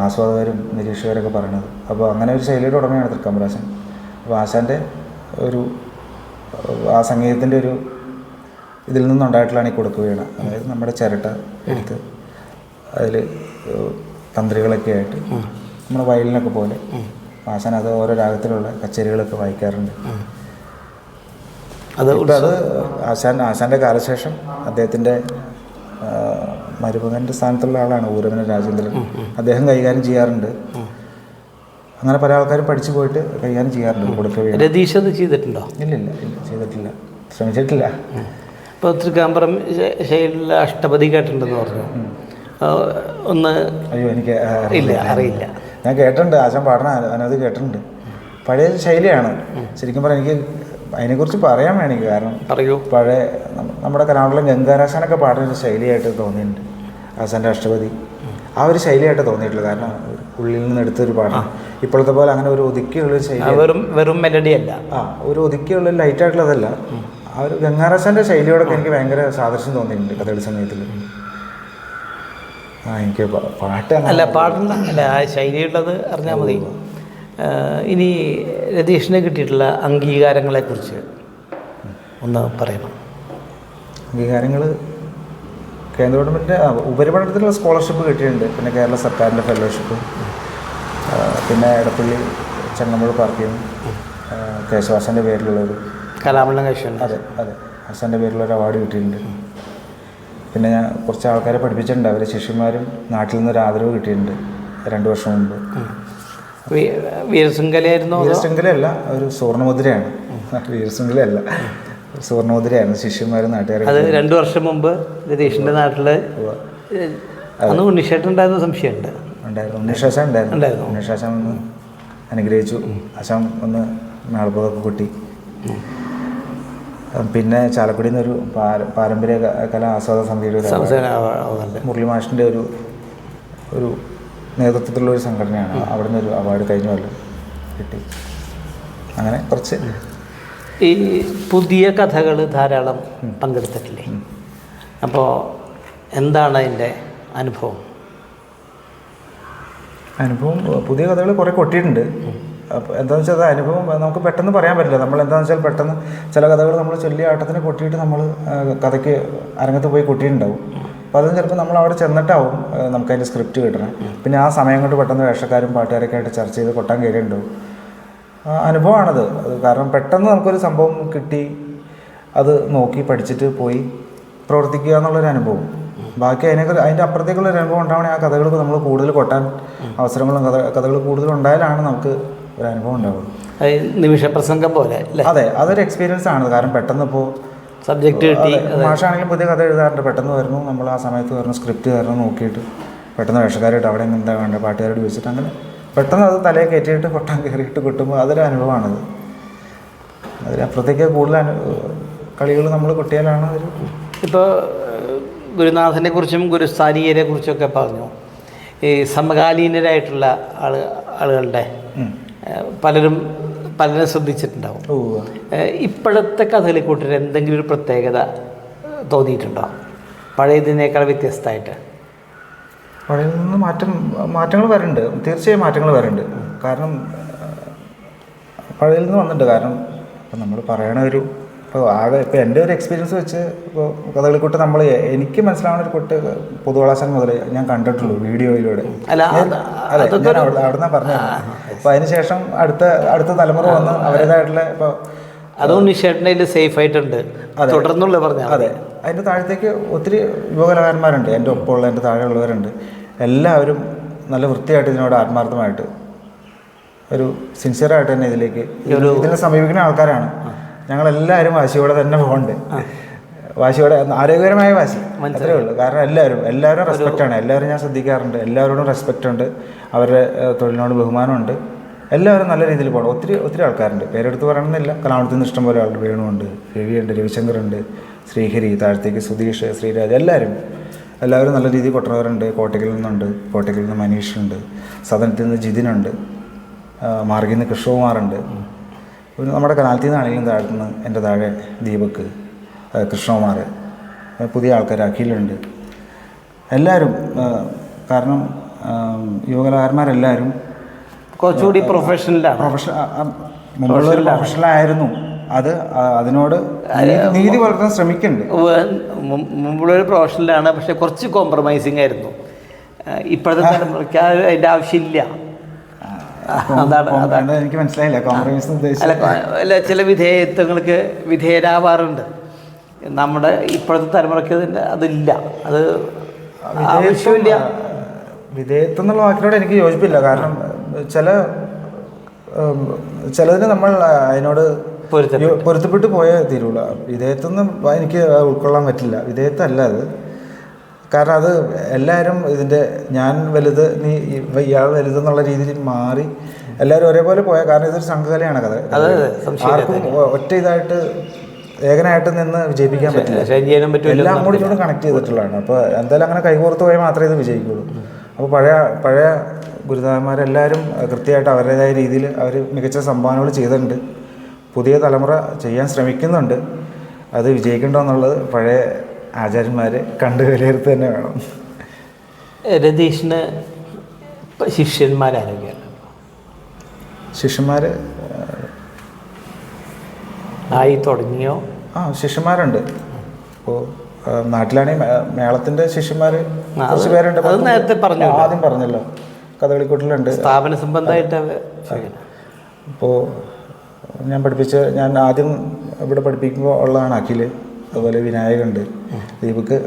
ആസ്വാദകരും നിരീക്ഷകരൊക്കെ പറയണത്. അപ്പോൾ അങ്ങനെ ഒരു ശൈലിയുടെ ഉടമയാണ് തൃക്കമ്പരാശൻ. അപ്പോൾ ആശാൻ്റെ ഒരു ആ സംഗീതത്തിൻ്റെ ഒരു ഇതിൽ നിന്നുണ്ടായിട്ടുള്ളതാണ് ഈ കൊടുക്ക് വീണ. അതായത് നമ്മുടെ ചിരട്ട എടുത്ത് അതിൽ തന്ത്രികളൊക്കെ ആയിട്ട് നമ്മുടെ വയലിനൊക്കെ പോലെ ആശാൻ അത് ഓരോ രാഗത്തിലുള്ള കച്ചേരികളൊക്കെ വായിക്കാറുണ്ട്. ഇപ്പം അത് ആശാൻ്റെ കാലശേഷം അദ്ദേഹത്തിൻ്റെ മരുമകൻ്റെ സ്ഥാനത്തുള്ള ആളാണ് ഊരവന രാജേന്ദ്രൻ. അദ്ദേഹം കൈകാര്യം ചെയ്യാറുണ്ട്. അങ്ങനെ പല ആൾക്കാരും പഠിച്ചു പോയിട്ട് കൈകാര്യം ചെയ്യാറുണ്ട്. കൊടുക്കുക രതീഷ് അത് ചെയ്തിട്ടുണ്ടോ? ഇല്ല ചെയ്തിട്ടില്ല, ശ്രമിച്ചിട്ടില്ല. ഇപ്പോൾ തൃക്കാമ്പറം ശൈലിയിലെ അഷ്ടപതി കേട്ടിട്ടുണ്ടെന്ന് പറഞ്ഞു. ഒന്ന് അയ്യോ എനിക്ക് അറിയില്ല. ഞാൻ കേട്ടിട്ടുണ്ട്, ആശാൻ പാടണ അനവധി കേട്ടിട്ടുണ്ട്. പഴയ ശൈലിയാണ് ശരിക്കും പറഞ്ഞാൽ. എനിക്ക് അതിനെക്കുറിച്ച് പറയാൻ വേണം എനിക്ക്. കാരണം പറയൂ. പഴയ നമ്മുടെ കലാമണ്ഡലം ഗംഗാരാശാനൊക്കെ പാടുന്ന ഒരു ശൈലിയായിട്ട് തോന്നിയിട്ടുണ്ട് ആശാൻ്റെ അഷ്ടപതി. ആ ഒരു ശൈലിയായിട്ട് തോന്നിയിട്ടില്ല. കാരണം ഉള്ളിൽ നിന്ന് എടുത്തൊരു പാടാണ്. ഇപ്പോഴത്തെ പോലെ അങ്ങനെ ഒരു ഒതുക്കിയുള്ളൊരു ശൈലി, വെറും മെലഡി അല്ല. ഒരു ഒതുക്കിയുള്ള ലൈറ്റായിട്ടുള്ളതല്ല. ആ ഒരു ഗംഗാരാശാൻ്റെ ശൈലിയോടൊക്കെ എനിക്ക് ഭയങ്കര സാദൃശ്യം തോന്നിയിട്ടുണ്ട് കഥകളി സംഗീതത്തിൽ. എനിക്ക് പാട്ട് അല്ല പാടുന്ന അല്ല ആ ശൈലിയുള്ളത് അറിഞ്ഞാൽ മതി. ഇനി രതീഷിന് കിട്ടിയിട്ടുള്ള അംഗീകാരങ്ങളെക്കുറിച്ച് ഒന്ന് പറയണം. അംഗീകാരങ്ങൾ കേന്ദ്ര ഗവൺമെൻറ്റിൻ്റെ ഉപരിപഠനത്തിലുള്ള സ്കോളർഷിപ്പ് കിട്ടിയിട്ടുണ്ട്. പിന്നെ കേരള സർക്കാരിൻ്റെ ഫെലോഷിപ്പ്, പിന്നെ എടപ്പള്ളി ചങ്ങമ്പുഴ പാർക്കിൽ നിന്ന് കേശവാസൻ്റെ പേരിലുള്ളൊരു കലാമണ്ഡലം കേശവൻ, അതെ ആശാൻ്റെ പേരിലൊരു അവാർഡ് കിട്ടിയിട്ടുണ്ട്. പിന്നെ ഞാൻ കുറച്ച് ആൾക്കാരെ പഠിപ്പിച്ചിട്ടുണ്ട്. അവരെ ശിഷ്യന്മാരും നാട്ടിൽ നിന്നൊരു ആദരവ് കിട്ടിയിട്ടുണ്ട് 2 വർഷം മുമ്പ്. വീരശൃംഖലയായിരുന്നു? വീരശൃംഖലയല്ല, ഒരു സുവർണ്ണമുദ്രയാണ്. വീരശൃംഖലയല്ല, സുവർണ്ണമുദ്രയായിരുന്നു ശിഷ്യന്മാരും നാട്ടുകാരും. അത് 2 വർഷം മുമ്പ് രതീഷിൻ്റെ നാട്ടിൽ അന്ന് ഉണ്ണിശേഷൻ ഉണ്ടായിരുന്ന സംശയമുണ്ട്. ഉണ്ടായിരുന്നു, ഉണ്ണിശേഷൻ ഉണ്ടായിരുന്നു. ഉണ്ണിശേഷൻ ഒന്ന് അനുഗ്രഹിച്ചു. ആശാൻ ഒന്ന് മേളപ്പതൊക്കെ കൊട്ടി. പിന്നെ ചാലക്കുടിയിൽ നിന്നൊരു പാരമ്പര്യ കലാ ആസ്വാദക സമിതിയുടെ മുരളി മാഷിൻ്റെ ഒരു നേതൃത്വത്തിലുള്ള ഒരു സംഘടനയാണ്. അവിടെ നിന്നൊരു അവാർഡ് കഴിഞ്ഞ കൊല്ലം കിട്ടി. അങ്ങനെ കുറച്ച് ഈ പുതിയ കഥകൾ ധാരാളം പങ്കെടുത്തിട്ടില്ലേ? അപ്പോൾ എന്താണ് അതിൻ്റെ അനുഭവം? പുതിയ കഥകൾ കുറേ കൊട്ടിയിട്ടുണ്ട്. അപ്പോൾ എന്താണെന്ന് വെച്ചാൽ അത് അനുഭവം നമുക്ക് പെട്ടെന്ന് പറയാൻ പറ്റില്ല. നമ്മൾ എന്താണെന്ന് വെച്ചാൽ പെട്ടെന്ന് ചില കഥകൾ നമ്മൾ ചൊല്ലിയ ആട്ടത്തിന് കൊട്ടിയിട്ട് നമ്മൾ കഥയ്ക്ക് അരങ്ങത്ത് പോയി കൊട്ടിയിട്ടുണ്ടാവും. അപ്പോൾ അതും ചിലപ്പോൾ നമ്മൾ അവിടെ ചെന്നിട്ടാവും നമുക്കതിൻ്റെ സ്ക്രിപ്റ്റ് കിട്ടണം. പിന്നെ ആ സമയം കൊണ്ട് പെട്ടെന്ന് വേഷക്കാരും പാട്ടുകാരൊക്കെ ആയിട്ട് ചർച്ച ചെയ്ത് കൊട്ടാൻ കയറിയിട്ടുണ്ടാവും. അനുഭവമാണത്. കാരണം പെട്ടെന്ന് നമുക്കൊരു സംഭവം കിട്ടി, അത് നോക്കി പഠിച്ചിട്ട് പോയി പ്രവർത്തിക്കുക എന്നുള്ളൊരു അനുഭവം. ബാക്കി അതിൻ്റെ അപ്പുറത്തേക്കുള്ളൊരു അനുഭവം ഉണ്ടാവണേ ആ കഥകൾ നമ്മൾ കൂടുതൽ കൊട്ടാൻ അവസരങ്ങളും കഥകൾ കൂടുതൽ ഉണ്ടായാലാണ് നമുക്ക് ഒരു അനുഭവം ഉണ്ടാവുള്ളൂ. നിമിഷപ്രസംഗം പോലെ. അതെ, അതൊരു എക്സ്പീരിയൻസ് ആണ്. കാരണം പെട്ടെന്ന് ഇപ്പോൾ സബ്ജക്റ്റ് കിട്ടി, മാഷാണെങ്കിലും പുതിയ കഥ എഴുതാറുണ്ട്. പെട്ടെന്ന് വരുന്നു, നമ്മൾ ആ സമയത്ത് വരുന്നു, സ്ക്രിപ്റ്റ് കാരണം നോക്കിയിട്ട് പെട്ടെന്ന് വേഷക്കാരായിട്ട് അവിടെ എന്താ വേണ്ടത് പാട്ടുകാരോട് ചോദിച്ചിട്ട് അങ്ങനെ പെട്ടെന്ന് അത് തലയെ കയറ്റിയിട്ട് കൊട്ടാൻ കയറിയിട്ട് കൊട്ടുമ്പോൾ അതൊരു അനുഭവമാണത്. അതിനപ്പുറത്തേക്ക് കൂടുതൽ കളികൾ നമ്മൾ കൊട്ടിയാലാണ് ഒരു. ഇപ്പോൾ ഗുരുനാഥനെ കുറിച്ചും ഗുരുസ്ഥാനീയരെ കുറിച്ചൊക്കെ പറഞ്ഞു. ഈ സമകാലീനരായിട്ടുള്ള ആളുകളുടെ പലരും ശ്രദ്ധിച്ചിട്ടുണ്ടാവും. ഇപ്പോഴത്തെ കഥകളിക്കൂട്ടിൽ എന്തെങ്കിലും ഒരു പ്രത്യേകത തോന്നിയിട്ടുണ്ടോ പഴയതിനേക്കാൾ വ്യത്യസ്തമായിട്ട്? പഴയതിൽ നിന്ന് മാറ്റങ്ങൾ വരുന്നുണ്ട്, തീർച്ചയായും മാറ്റങ്ങൾ വരുന്നുണ്ട്. കാരണം പഴയതിൽ നിന്ന് വന്നിട്ടുണ്ട്. കാരണം ഇപ്പം നമ്മൾ പറയണ ഒരു ഇപ്പോൾ എൻ്റെ ഒരു എക്സ്പീരിയൻസ് വെച്ച് ഇപ്പോൾ കഥകളിക്കൂട്ട് എനിക്ക് മനസ്സിലാവുന്ന ഒരു കുട്ടി പൊതുവളാശൻ മുതൽ ഞാൻ കണ്ടിട്ടുള്ളൂ വീഡിയോയിലൂടെ. അതെ, ഞാൻ അവിടെ നിന്ന് പറഞ്ഞത്. അപ്പോൾ അതിന് ശേഷം അടുത്ത തലമുറ വന്ന് അവരുടേതായിട്ടുള്ള ഇപ്പോൾ അതും നിഷേധൻ്റെ സേഫ് ആയിട്ടുണ്ട് തുടർന്നുള്ള പറഞ്ഞാൽ. അതെ, അതിൻ്റെ താഴത്തേക്ക് ഒത്തിരി യുവകലാകാരന്മാരുണ്ട്, എൻ്റെ ഒപ്പമുള്ള എൻ്റെ താഴെയുള്ളവരുണ്ട്. എല്ലാവരും നല്ല വൃത്തിയായിട്ട് ഇതിനോട് ആത്മാർത്ഥമായിട്ട് ഒരു സിൻസിയറായിട്ട് തന്നെ ഇതിനെ സമീപിക്കുന്ന ആൾക്കാരാണ്. ഞങ്ങളെല്ലാവരും വാശിയോടെ തന്നെ പോകുന്നുണ്ട്. വാശിയോടെ ആരോഗ്യകരമായ വാശി അത്രേ ഉള്ളൂ. കാരണം എല്ലാവരും റെസ്പെക്റ്റാണ്. എല്ലാവരും ഞാൻ ശ്രദ്ധിക്കാറുണ്ട്. എല്ലാവരോടും റെസ്പെക്റ്റ് ഉണ്ട്, അവരുടെ തൊഴിലിനോട് ബഹുമാനമുണ്ട്. എല്ലാവരും നല്ല രീതിയിൽ പോകണം. ഒത്തിരി ആൾക്കാരുണ്ട്, പേരെടുത്ത് പറയണമെന്നില്ല. കലാമണ്ഡലത്തിൽ നിന്ന് ഇഷ്ടംപോലെ ആളുണ്ട്. വേണുണ്ട്, രവിയുണ്ട്, രവിശങ്കറുണ്ട്, ശ്രീഹരി, താഴത്തേക്ക് സുധീഷ്, ശ്രീരാജ്, എല്ലാവരും നല്ല രീതിയിൽ കൊട്ടുന്നവരുണ്ട്. കോട്ടയ്ക്കിൽ നിന്നുണ്ട്, കോട്ടയ്ക്കിൽ നിന്ന് മനീഷുണ്ട്, സദനത്തിൽ നിന്ന് ജിതിനുണ്ട്, മാർഗിൽ നിന്ന് കൃഷ്ണകുമാറുണ്ട്. നമ്മുടെ കനാലത്തിൽ നിന്നാണെങ്കിലും താഴത്തുനിന്ന് എൻ്റെ താഴെ ദീപക്, കൃഷ്ണകുമാർ, പുതിയ ആൾക്കാർ അഖിലുണ്ട്. എല്ലാവരും കാരണം യുവകലാകാരന്മാരെല്ലാവരും കുറച്ചുകൂടി പ്രൊഫഷണലാണ്. മുമ്പുള്ളൊരു പ്രൊഫഷണലായിരുന്നു. അത് അതിനോട് നീതി വളർത്താൻ ശ്രമിക്കുന്നുണ്ട്. മുമ്പുള്ളൊരു പ്രൊഫഷണലാണ്, പക്ഷെ കുറച്ച് കോംപ്രമൈസിങ് ആയിരുന്നു. ഇപ്പോഴത്തെ തലമുറയ്ക്ക് അതിൻ്റെ ആവശ്യമില്ല. അതാണ് എനിക്ക് മനസ്സിലായില്ല കോംപ്രമൈസ് ഉദ്ദേശിച്ചത്. അല്ല, ചില വിധേയത്വങ്ങൾക്ക് വിധേയരാവാറുണ്ട്. നമ്മുടെ ഇപ്പോഴത്തെ തലമുറയ്ക്ക് അതില്ല, അത് ആവശ്യമില്ല. വിധേയത്വം എന്നുള്ള വാക്കിനോട് എനിക്ക് യോജിപ്പില്ല. കാരണം ചിലതിന് നമ്മൾ അതിനോട് പൊരുത്തപ്പെട്ട് പോയേ തീരുള്ളൂ. വിധേയത്വം എനിക്ക് ഉൾക്കൊള്ളാൻ പറ്റില്ല. വിധേയത്വം അല്ല അത്. കാരണം അത് എല്ലാവരും ഇതിൻ്റെ ഞാൻ വലുത് നീ ഇയാൾ വലുതെന്നുള്ള രീതിയിൽ മാറി എല്ലാവരും ഒരേപോലെ പോയാൽ, കാരണം ഇതൊരു സംഘകലയാണ് കഥ. ആർക്കും ഒറ്റ ഇതായിട്ട് ഏകനായിട്ട് നിന്ന് വിജയിപ്പിക്കാൻ പറ്റില്ല. എല്ലാം കൂടി ഇങ്ങോട്ട് കണക്ട് ചെയ്തിട്ടുള്ളതാണ്. അപ്പോൾ എന്തായാലും അങ്ങനെ കൈകോർത്ത് പോയാൽ മാത്രമേ ഇത് വിജയിക്കുള്ളൂ. അപ്പോൾ പഴയ ഗുരുനാഥന്മാരെല്ലാവരും കൃത്യമായിട്ട് അവരുടേതായ രീതിയിൽ അവർ മികച്ച സംഭാവനകൾ ചെയ്തിട്ടുണ്ട്. പുതിയ തലമുറ ചെയ്യാൻ ശ്രമിക്കുന്നുണ്ട്. അത് വിജയിക്കണ്ടോ എന്നുള്ളത് പഴയ ആചാര്യന്മാർ കണ്ട് വിലയിരുത്തുക തന്നെ വേണം. രതീഷിന് ശിഷ്യന്മാരാരൊക്കെയാണ്? ശിഷ്യന്മാർ ആയി തുടങ്ങിയോ? ശിഷ്യന്മാരുണ്ട്. ഇപ്പോൾ നാട്ടിലാണെങ്കിൽ മേളത്തിൻ്റെ ശിഷ്യന്മാർ കുറച്ച് പേരുണ്ട്. അത് നേരത്തെ പറഞ്ഞു, ആദ്യം പറഞ്ഞല്ലോ, കഥകളിക്കൂട്ടിലുണ്ട്. സ്ഥാപന സംബന്ധമായിട്ട്. ഇപ്പോൾ ഞാൻ ആദ്യം ഇവിടെ പഠിപ്പിക്കുമ്പോൾ ഉള്ളതാണ് അഖിൽ. അതുപോലെ വിനായകുണ്ട്, ദീപക്ക്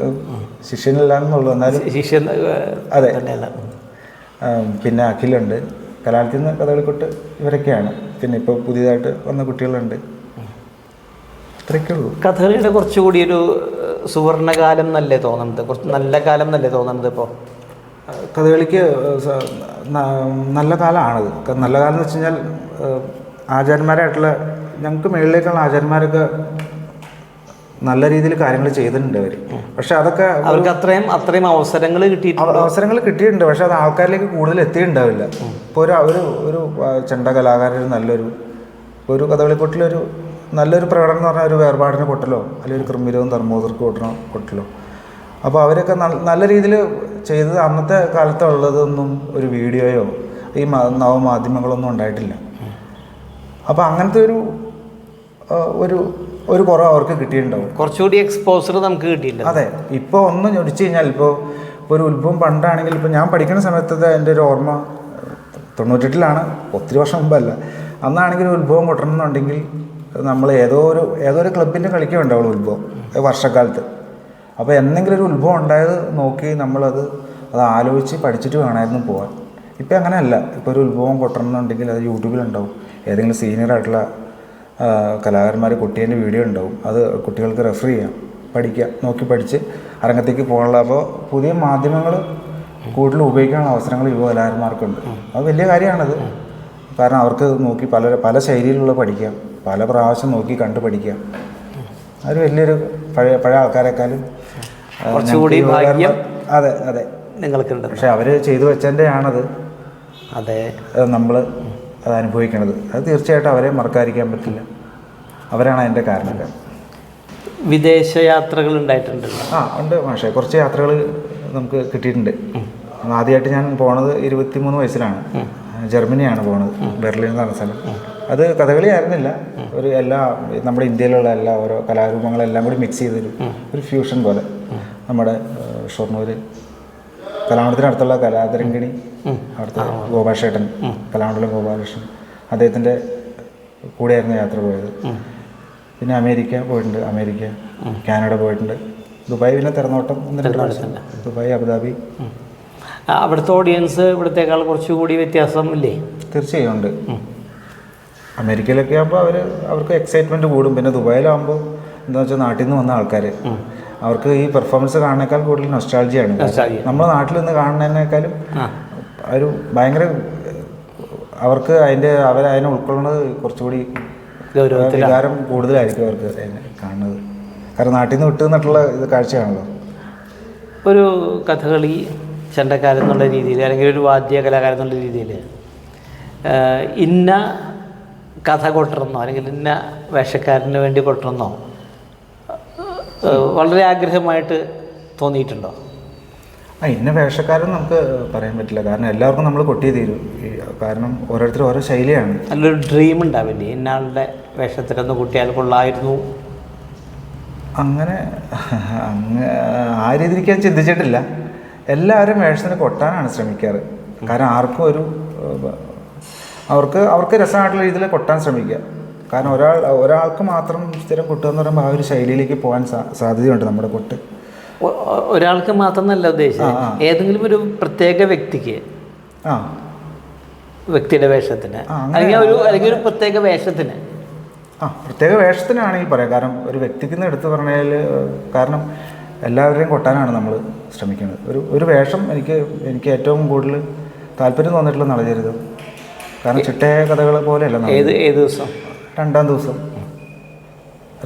ശിഷ്യനില്ലാന്നുള്ളൂ, എന്നാലും ശിഷ്യൻ. അതെ. പിന്നെ അഖിലുണ്ട്, കലാലയത്തിൽ നിന്ന് കഥകളിക്കൂട്ട് ഇവരൊക്കെയാണ്. പിന്നെ ഇപ്പോൾ പുതിയതായിട്ട് വന്ന കുട്ടികളുണ്ട്. ഇത്രയൊക്കെയുള്ളൂ. കഥകളിയുടെ കുറച്ചുകൂടി ഒരു സുവർണകാലം എന്നല്ലേ തോന്നുന്നത്? കുറച്ച് നല്ല കാലം എന്നല്ലേ തോന്നുന്നത്? ഇപ്പോൾ കഥകളിക്ക് നല്ല കാലമാണത്. നല്ല കാലം എന്ന് വെച്ച് കഴിഞ്ഞാൽ ആചാര്യന്മാരായിട്ടുള്ള ഞങ്ങൾക്ക് മുകളിലേക്കുള്ള ആചാര്യന്മാരൊക്കെ നല്ല രീതിയിൽ കാര്യങ്ങൾ ചെയ്തിട്ടുണ്ട് അവർ. പക്ഷെ അതൊക്കെ അവർക്ക് അത്രയും അവസരങ്ങൾ കിട്ടിയിട്ടുണ്ട്. പക്ഷെ അത് ആൾക്കാരിലേക്ക് കൂടുതൽ എത്തിയിട്ടുണ്ടാവില്ല. ഇപ്പോൾ ഒരു ചെണ്ട കലാകാരൻ ഒരു കഥകളിക്കൊട്ടിലൊരു നല്ലൊരു പ്രകടനം എന്ന് പറഞ്ഞാൽ ഒരു വേർപാടിന് കൊട്ടലോ അല്ലെങ്കിൽ ഒരു ക്രിമിരവും ധർമ്മോദർക്ക് കൊട്ടലോ. അപ്പോൾ അവരൊക്കെ നല്ല രീതിയിൽ ചെയ്തത് അന്നത്തെ കാലത്തുള്ളതൊന്നും ഒരു വീഡിയോയോ ഈ നവമാധ്യമങ്ങളൊന്നും ഉണ്ടായിട്ടില്ല. അപ്പോൾ അങ്ങനത്തെ ഒരു കുറവ് അവർക്ക് കിട്ടിയിട്ടുണ്ടാവും. കുറച്ചുകൂടി എക്സ്പോസർ നമുക്ക് കിട്ടിയിട്ടുണ്ട്. അതെ. ഇപ്പോൾ ഒന്ന് ഞൊടിച്ചു കഴിഞ്ഞാൽ ഇപ്പോൾ ഒരു ഉത്ഭവം പണ്ടാണെങ്കിൽ, ഇപ്പോൾ ഞാൻ പഠിക്കുന്ന സമയത്തത്തെ എൻ്റെ ഒരു ഓർമ്മ 98-ലാണ്, ഒത്തിരി വർഷം മുമ്പല്ല. അന്നാണെങ്കിൽ ഒരു ഉത്ഭവം കൊട്ടണമെന്നുണ്ടെങ്കിൽ നമ്മൾ ഏതോ ഒരു ക്ലബിൻ്റെ കളിക്കുന്നുണ്ടാവുള്ളൂ ഉത്ഭവം വർഷക്കാലത്ത്. അപ്പോൾ എന്തെങ്കിലും ഒരു ഉത്ഭവം ഉണ്ടായത് നോക്കി നമ്മളത് ആലോചിച്ച് പഠിച്ചിട്ട് വേണമായിരുന്നു പോകാൻ. ഇപ്പം അങ്ങനെയല്ല. ഇപ്പോൾ ഒരു ഉത്ഭവം കൊട്ടണമെന്നുണ്ടെങ്കിൽ അത് യൂട്യൂബിലുണ്ടാവും. ഏതെങ്കിലും സീനിയറായിട്ടുള്ള കലാകാരന്മാർ കൊട്ടിയതിൻ്റെ വീഡിയോ ഉണ്ടാവും. അത് കുട്ടികൾക്ക് റെഫർ ചെയ്യാം, പഠിക്കാം, നോക്കി പഠിച്ച് അരങ്ങത്തേക്ക് പോകാനുള്ള. അപ്പോൾ പുതിയ മാധ്യമങ്ങൾ കൂടുതൽ ഉപയോഗിക്കാനുള്ള അവസരങ്ങൾ യുവ കലാകാരന്മാർക്കുണ്ട്. അത് വലിയ കാര്യമാണത്. കാരണം അവർക്ക് നോക്കി പല ശൈലിയിലുള്ള പഠിക്കാം, പല പ്രാവശ്യം നോക്കി കണ്ട് പഠിക്കാം. അതൊരു വലിയൊരു പഴയ ആൾക്കാരെക്കാളും കുറച്ചുകൂടി ഭാഗ്യം. അതെ നിങ്ങൾക്കുണ്ട്. പക്ഷെ അവർ ചെയ്തു വെച്ചതിൻ്റെ ആണത്. അതെ, നമ്മൾ അത് അനുഭവിക്കണത്. അത് തീർച്ചയായിട്ടും അവരെ മറക്കാതിരിക്കാൻ പറ്റില്ല. അവരാണ് അതിൻ്റെ കാരണക്കാർ. വിദേശ യാത്രകൾ ഉണ്ടായിട്ടുണ്ടല്ലോ? ഉണ്ട് മാഷേ. കുറച്ച് യാത്രകൾ നമുക്ക് കിട്ടിയിട്ടുണ്ട്. ആദ്യമായിട്ട് ഞാൻ പോണത് 23 വയസ്സിലാണ്. ജർമ്മനിയാണ് പോണത്, ബെർലിൻ എന്ന് പറഞ്ഞ സ്ഥലം. അത് കഥകളി ആയിരുന്നില്ല, നമ്മുടെ ഇന്ത്യയിലുള്ള എല്ലാ ഓരോ കലാരൂപങ്ങളെല്ലാം കൂടി മിക്സ് ചെയ്തൊരു ഫ്യൂഷൻ പോലെ. നമ്മുടെ ഷൊർണൂർ കലാമണ്ഡലത്തിനടുത്തുള്ള കലാതരംഗിണി, അവിടുത്തെ ഗോപാലകൃഷ്ണൻ, കലാമണ്ഡലം ഗോപാലകൃഷ്ണൻ, അദ്ദേഹത്തിൻ്റെ കൂടെയായിരുന്നു യാത്ര പോയത്. പിന്നെ അമേരിക്ക പോയിട്ടുണ്ട്, കാനഡ പോയിട്ടുണ്ട്, ദുബായ് പിന്നെ തിരനോട്ടം, ദുബായ്, അബുദാബി. അവിടുത്തെ ഓഡിയൻസ് ഇവിടത്തേക്കാൾ കുറച്ചുകൂടി വ്യത്യാസം ഇല്ലേ? തീർച്ചയായും ഉണ്ട്. അമേരിക്കയിലൊക്കെ ആകുമ്പോൾ അവർക്ക് എക്സൈറ്റ്മെൻറ്റ് കൂടും. പിന്നെ ദുബായിലാകുമ്പോൾ എന്താ വെച്ചാൽ നാട്ടിൽ നിന്ന് വന്ന ആൾക്കാർ, അവർക്ക് ഈ പെർഫോമൻസ് കാണുന്നേക്കാൾ കൂടുതൽ നൊസ്റ്റാൾജിയാണ്. നമ്മുടെ നാട്ടിൽ നിന്ന് കാണുന്നതിനേക്കാളും ഒരു ഭയങ്കര അവർക്ക് അവരതിനെ ഉൾക്കൊള്ളുന്നത് കുറച്ചുകൂടി വികാരം കൂടുതലായിരിക്കും അവർക്ക് കാണുന്നത്. കാരണം നാട്ടിൽ നിന്ന് വിട്ടു നിന്നിട്ടുള്ള കാഴ്ചയാണല്ലോ. ഒരു കഥകളി ചെണ്ടക്കാരൻ എന്നുള്ള രീതിയിൽ, അല്ലെങ്കിൽ ഒരു വാദ്യ കലാകാരൻ എന്നുള്ള രീതിയിൽ ഇന്ന കഥ കൊട്ടണമെന്നോ അല്ലെങ്കിൽ ഇന്ന വേഷക്കാരന് വേണ്ടി കൊട്ടണമെന്നോ വളരെ ആഗ്രഹമായിട്ട് തോന്നിയിട്ടുണ്ടോ? ഇന്ന വേഷക്കാരൻ നമുക്ക് പറയാൻ പറ്റില്ല, കാരണം എല്ലാവർക്കും നമ്മൾ കൊട്ടിയേ തീരും. കാരണം ഓരോരുത്തരും ഓരോ ശൈലിയാണ്. നല്ലൊരു ഡ്രീം ഉണ്ടാവില്ലേ, ഇന്നാളുടെ വേഷത്തിലൊന്ന് കുട്ടിയാൽ കൊള്ളായിരുന്നു? അങ്ങനെ ആ രീതിക്ക് ഞാൻ ചിന്തിച്ചിട്ടില്ല. എല്ലാവരും വേഷത്തിന് കൊട്ടാനാണ് ശ്രമിക്കാറ്. കാരണം ആർക്കും അവർക്ക് രസമായിട്ടുള്ള രീതിയിൽ കൊട്ടാൻ ശ്രമിക്കുക. കാരണം ഒരാൾക്ക് മാത്രം സ്ഥിരം കൊട്ടുക എന്ന് പറയുമ്പോൾ ആ ഒരു ശൈലിയിലേക്ക് പോകാൻ സാധ്യതയുണ്ട് നമ്മുടെ കൊട്ട്. ഒരാൾക്ക് മാത്രമല്ല ഉദ്ദേശിച്ചത്, ഏതെങ്കിലും ഒരു പ്രത്യേക വ്യക്തിക്ക്, വ്യക്തിയുടെ വേഷത്തിന്, അല്ലെങ്കിൽ ഒരു പ്രത്യേക വേഷത്തിന്. പ്രത്യേക വേഷത്തിനാണെങ്കിൽ പറയാം. കാരണം ഒരു വ്യക്തിക്ക് നിന്ന് എടുത്തു പറഞ്ഞാൽ, കാരണം എല്ലാവരെയും കൊട്ടാനാണ് നമ്മൾ ശ്രമിക്കുന്നത്. ഒരു വേഷം എനിക്ക് ഏറ്റവും കൂടുതൽ താല്പര്യം തോന്നിയിട്ടുള്ള നളചരിതം. കാരണം ചിട്ടയ കഥകൾ പോലെയല്ല. ഏത് ദിവസം? 2-ാം ദിവസം,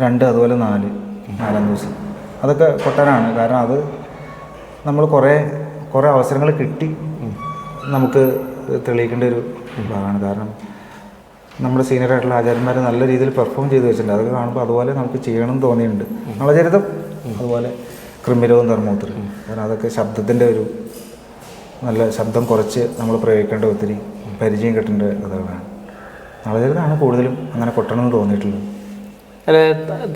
2, അതുപോലെ 4, 4-ാം ദിവസം അതൊക്കെ കൊട്ടാനാണ്. കാരണം അത് നമ്മൾ കുറേ അവസരങ്ങൾ കിട്ടി നമുക്ക് തെളിയിക്കേണ്ട ഒരു ഭാഗമാണ്. കാരണം നമ്മുടെ സീനിയറായിട്ടുള്ള ആചാര്യന്മാർ നല്ല രീതിയിൽ പെർഫോം ചെയ്ത് വെച്ചിട്ടുണ്ട്. അതൊക്കെ കാണുമ്പോൾ അതുപോലെ നമുക്ക് ചെയ്യണമെന്ന് തോന്നിയിട്ടുണ്ട്. നളചരിതം, അതുപോലെ കൃമിരവും ധർമ്മപുത്രി. കാരണം അതൊക്കെ ശബ്ദത്തിൻ്റെ നല്ല ശബ്ദം കുറച്ച് നമ്മൾ പ്രയോഗിക്കേണ്ട ഒത്തിരി പരിചയം കിട്ടേണ്ട കഥകളാണ്. നളചരിതമാണ് കൂടുതലും അങ്ങനെ കൊട്ടണമെന്ന് തോന്നിയിട്ടുള്ളത്. അല്ല,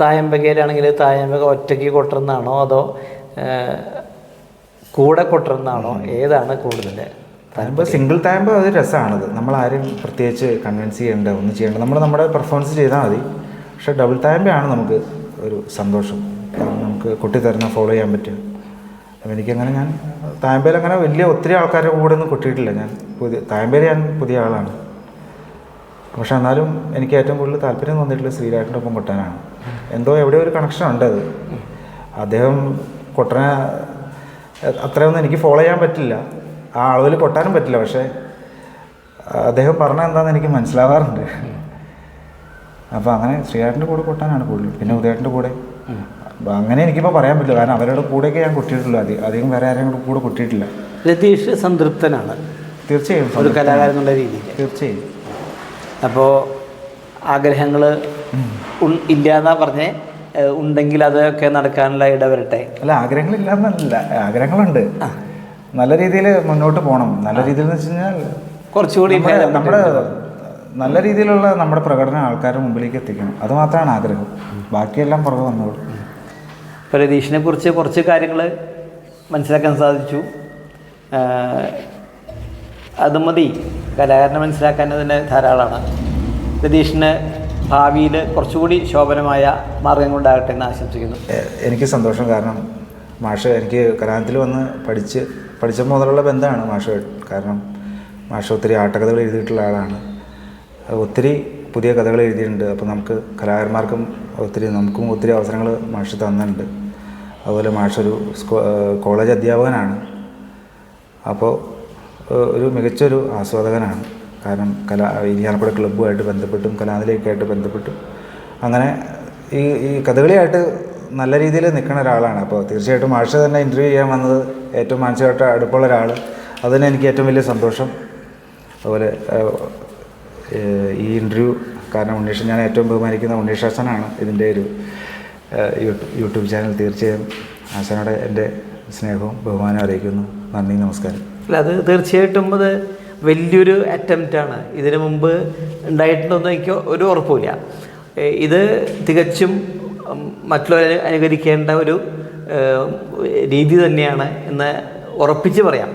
തായമ്പകയിലാണെങ്കിൽ തായമ്പക ഒറ്റയ്ക്ക് കൊട്ടുന്നതാണോ അതോ കൂടെ കൊട്ടുന്നതാണോ, ഏതാണ് കൂടുതൽ? തായമ്പ സിംഗിൾ തായമ്പ അത് രസമാണത്. നമ്മൾ ആരും പ്രത്യേകിച്ച് കൺവിൻസ് ചെയ്യേണ്ട, ഒന്നും ചെയ്യേണ്ട, നമ്മുടെ പെർഫോമൻസ് ചെയ്താൽ മതി. പക്ഷേ ഡബിൾ തായമ്പയാണ് നമുക്ക് ഒരു സന്തോഷം. കാരണം നമുക്ക് കൊട്ടിത്തരുന്ന ഫോളോ ചെയ്യാൻ പറ്റും. എനിക്കങ്ങനെ ഞാൻ തായമ്പയിൽ അങ്ങനെ ഒത്തിരി ആൾക്കാരുടെ കൂടെ ഒന്നും കൊട്ടിയിട്ടില്ല. തായമ്പയിൽ ഞാൻ പുതിയ ആളാണ്. പക്ഷെ എന്നാലും എനിക്ക് ഏറ്റവും കൂടുതൽ താല്പര്യം തോന്നിയിട്ടുള്ള ശ്രീരാട്ടിൻ്റെ ഒപ്പം കൊട്ടാനാണ്. എവിടെയോ ഒരു കണക്ഷൻ ഉണ്ട്. അദ്ദേഹം കൊട്ടനെ അത്രയൊന്നും എനിക്ക് ഫോളോ ചെയ്യാൻ പറ്റില്ല, ആ അളവിൽ കൊട്ടാനും പറ്റില്ല. പക്ഷേ അദ്ദേഹം പറഞ്ഞാൽ എന്താണെന്ന് എനിക്ക് മനസ്സിലാവാറുണ്ട്. അപ്പോൾ അങ്ങനെ ശ്രീരാട്ടിൻ്റെ കൂടെ കൊട്ടാനാണ് കൂടുതൽ. പിന്നെ ഉദയേട്ടൻ്റെ കൂടെ അങ്ങനെ എനിക്കിപ്പോൾ പറയാൻ പറ്റില്ല. കാരണം അവരുടെ കൂടെയൊക്കെ ഞാൻ കൊട്ടിയിട്ടുള്ളൂ. അധികം വേറെ ആരെയും കൂടെ കൊട്ടിയിട്ടില്ല. രതീഷ് സംതൃപ്തനാണ് തീർച്ചയായും, ഒരു കലാകാരൻ എന്നുള്ള രീതിയിൽ. തീർച്ചയായും. അപ്പോൾ ആഗ്രഹങ്ങൾ ഇല്ലാന്നാ പറഞ്ഞേ, ഉണ്ടെങ്കിൽ അതൊക്കെ നടക്കാനുള്ള ഇടവരട്ടെ. അല്ല, ആഗ്രഹങ്ങളില്ലാന്നല്ല, ആഗ്രഹങ്ങളുണ്ട്. നല്ല രീതിയിൽ മുന്നോട്ട് പോകണം. നല്ല രീതിയിൽ എന്ന് വെച്ച് കഴിഞ്ഞാൽ കുറച്ചുകൂടി നമ്മുടെ നല്ല രീതിയിലുള്ള നമ്മുടെ പ്രകടനം ആൾക്കാരുടെ മുമ്പിലേക്ക് എത്തിക്കണം. അതുമാത്രമാണ് ആഗ്രഹം. ബാക്കിയെല്ലാം പുറകെ വന്നോളൂ. ഇപ്പോൾ രതീഷിനെ കുറിച്ച് കുറച്ച് കാര്യങ്ങൾ മനസ്സിലാക്കാൻ സാധിച്ചു. അത് മതി, കലാകാരനെ മനസ്സിലാക്കാൻ തന്നെ ധാരാളമാണ്. രതീഷിന് ഭാവിയിൽ കുറച്ചുകൂടി ശോഭനമായ മാർഗങ്ങളുണ്ടാകട്ടെ എന്ന് ആശംസിക്കുന്നു. എനിക്ക് സന്തോഷം. കാരണം മാഷ് എനിക്ക് കലാലയത്തിൽ വന്ന് പഠിച്ച മുതലുള്ള ബന്ധമാണ് മാഷ്. കാരണം മാഷ് ഒത്തിരി ആട്ടക്കഥകൾ എഴുതിയിട്ടുള്ള ആളാണ്. ഒത്തിരി പുതിയ കഥകൾ എഴുതിയിട്ടുണ്ട്. അപ്പോൾ നമുക്ക് കലാകാരന്മാർക്കും നമുക്കും ഒത്തിരി അവസരങ്ങൾ മാഷ് തന്നിട്ടുണ്ട്. അതുപോലെ മാഷൊരു കോളേജ് അധ്യാപകനാണ്. അപ്പോൾ ഒരു മികച്ചൊരു ആസ്വാദകനാണ്. കാരണം ഇരിയാലക്കുട ക്ലബ്ബുമായിട്ട് ബന്ധപ്പെട്ടും കലാനിലയൊക്കെയായിട്ട് ബന്ധപ്പെട്ടും അങ്ങനെ ഈ കഥകളിയായിട്ട് നല്ല രീതിയിൽ നിൽക്കുന്ന ഒരാളാണ്. അപ്പോൾ തീർച്ചയായിട്ടും മാഷ് തന്നെ ഇൻ്റർവ്യൂ ചെയ്യാൻ വന്നത് ഏറ്റവും മാനസികമായിട്ട് അടുപ്പമുള്ള ഒരാൾ. അതിന് എനിക്ക് ഏറ്റവും വലിയ സന്തോഷം. അതുപോലെ ഈ ഇൻ്റർവ്യൂ കാരണം ഞാൻ ഏറ്റവും ബഹുമാനിക്കുന്ന ഉണ്ണീഷ് ആശാനാണ് ഇതിൻ്റെ ഒരു യൂട്യൂബ് ചാനൽ. തീർച്ചയായും ആശാനോടെ എൻ്റെ സ്നേഹവും ബഹുമാനവും അറിയിക്കുന്നു. നന്ദി, നമസ്കാരം. അല്ല, അത് തീർച്ചയായിട്ടും അത് വലിയൊരു അറ്റംപ്റ്റാണ്. ഇതിനു മുമ്പ് ഉണ്ടായിട്ടുണ്ടോയെന്ന് എനിക്ക് ഒരു ഉറപ്പില്ല. ഇത് തികച്ചും മറ്റുള്ളവരെ അനുകരിക്കേണ്ട ഒരു രീതി തന്നെയാണ് എന്ന് ഉറപ്പിച്ച് പറയാം.